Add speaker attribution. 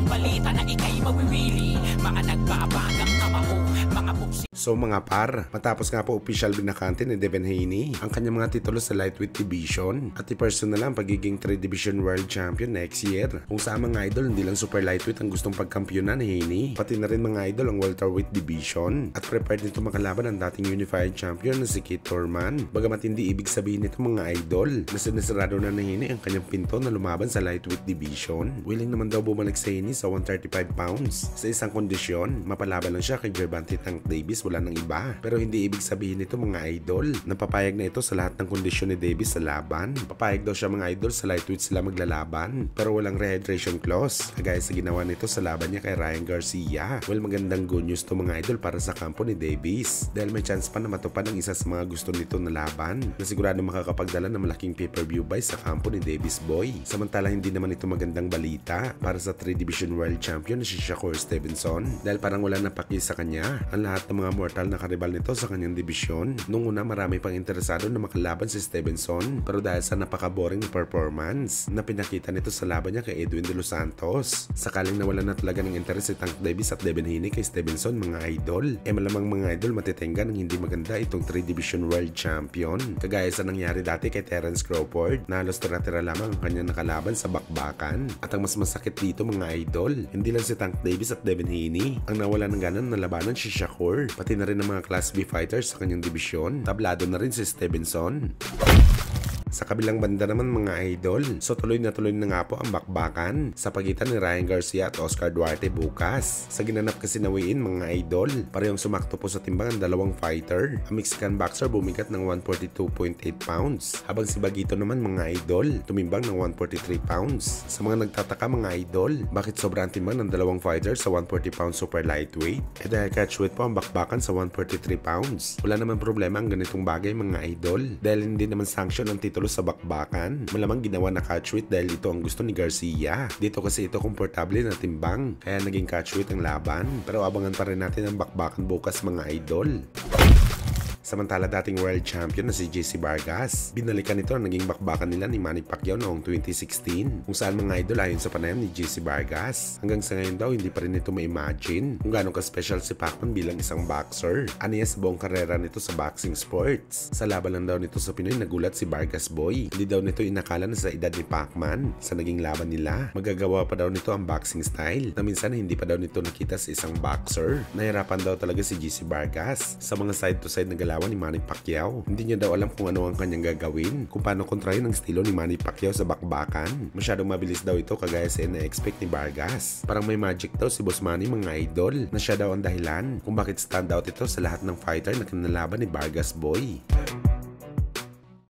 Speaker 1: balita na ikay mawiwili. Mga nagbabagang kamao, mga buksi.
Speaker 2: So mga par, matapos nga po official binakante ni Devin Haney ang kanyang mga titulo sa lightweight division at i-personal ang pagiging 3 division world champion next year. Kung sa mga idol, hindi lang super lightweight ang gustong pagkampyonan ni Haney, pati na rin mga idol ang welterweight division at prepared nito makalaban ang dating unified champion na si Keith Thurman. Bagamat hindi ibig sabihin nito mga idol na sinisarado na ni Haney ang kanyang pinto na lumaban sa lightweight division. Willing naman daw bumalik sa Haney sa 135 pounds sa isang kondisyon, mapalaban lang siya kay Gervonta Tank Davis, wala nang iba. Pero hindi ibig sabihin nito mga idol na papayag na ito sa lahat ng kondisyon ni Davis sa laban. Papayag daw siya mga idol sa lightweight sila maglalaban pero walang rehydration clause kagaya sa ginawa nito sa laban niya kay Ryan Garcia. Well, magandang good news to mga idol para sa kampo ni Davis dahil may chance pa na matupad ang isa sa mga gusto nito na laban na sigurado makakapagdala ng malaking pay-per-view buy sa kampo ni Davis Boy. Samantala hindi naman ito magandang balita para sa 3 division world champion na si Shakur Stevenson dahil parang wala napaki sa kanya ang lahat ng mga mortal na karibal nito sa kanyang dibisyon. Nung una marami pang interesado na makalaban si Stevenson pero dahil sa napaka-boring na performance na pinakita nito sa laban niya kay Edwin De Los Santos, sakaling nawala na talaga ng interes si Tank Davis at Devin Haney kay Stevenson mga idol. Malamang mga idol matitengga ng hindi maganda itong 3 division world champion kagaya sa nangyari dati kay Terence Crawford na halos tira-tira lamang ang kanyang nakalaban sa bakbakan. At ang mas masakit dito mga idol, hindi lang si Tank Davis at Devin Haney ang nawala ng ganan na labanan si Shakur, pati na rin ang mga Class B fighters sa kanyang dibisyon. Tablado na rin si Stevenson. Sa kabilang banda naman mga idol, so tuloy na nga po ang bakbakan sa pagitan ni Ryan Garcia at Oscar Duarte bukas. Sa ginanap kasi na weigh-in mga idol, parehong sumakto po sa timbang ang dalawang fighter. Ang Mexican boxer bumigat ng 142.8 pounds, habang si Bagito naman mga idol, tumimbang ng 143 pounds. Sa mga nagtataka mga idol, bakit sobrang timbang ng dalawang fighter sa 140 pounds super lightweight? Dahil catchweight po ang bakbakan sa 143 pounds. Wala naman problema ang ganitong bagay mga idol, dahil hindi naman sanction ang titulo sa bakbakan. Malamang ginawa na catchweight dahil ito ang gusto ni Garcia. Dito kasi ito komportable na timbang, kaya naging catchweight ang laban. Pero abangan pa rin natin ang bakbakan bukas mga idol. Samantala dating world champion na si JC Vargas, binalikan nito ang naging bakbakan nila ni Manny Pacquiao noong 2016 kung saan mga idol ayon sa panayam ni JC Vargas. Hanggang sa ngayon daw hindi pa rin nito ma-imagine kung gaano ka-special si Pacman bilang isang boxer. Aniya sa buong karera nito sa boxing sports. Sa laban lang daw nito sa Pinoy nagulat si Vargas Boy. Hindi daw nito inakala na sa edad ni Pacman sa naging laban nila, magagawa pa daw nito ang boxing style na minsan hindi pa daw nito nakita sa isang boxer. Nahirapan daw talaga si JC Vargas sa mga side-to-side na galawan ni Manny Pacquiao. Hindi niya daw alam kung ano ang kanyang gagawin, kung paano kontrahin ang estilo ni Manny Pacquiao sa bakbakan. Masyadong mabilis daw ito kagaya sa ina-expect ni Vargas. Parang may magic daw si Boss Manny mga idol na siya daw ang dahilan kung bakit standout ito sa lahat ng fighter na kinalaban ni Vargas Boy.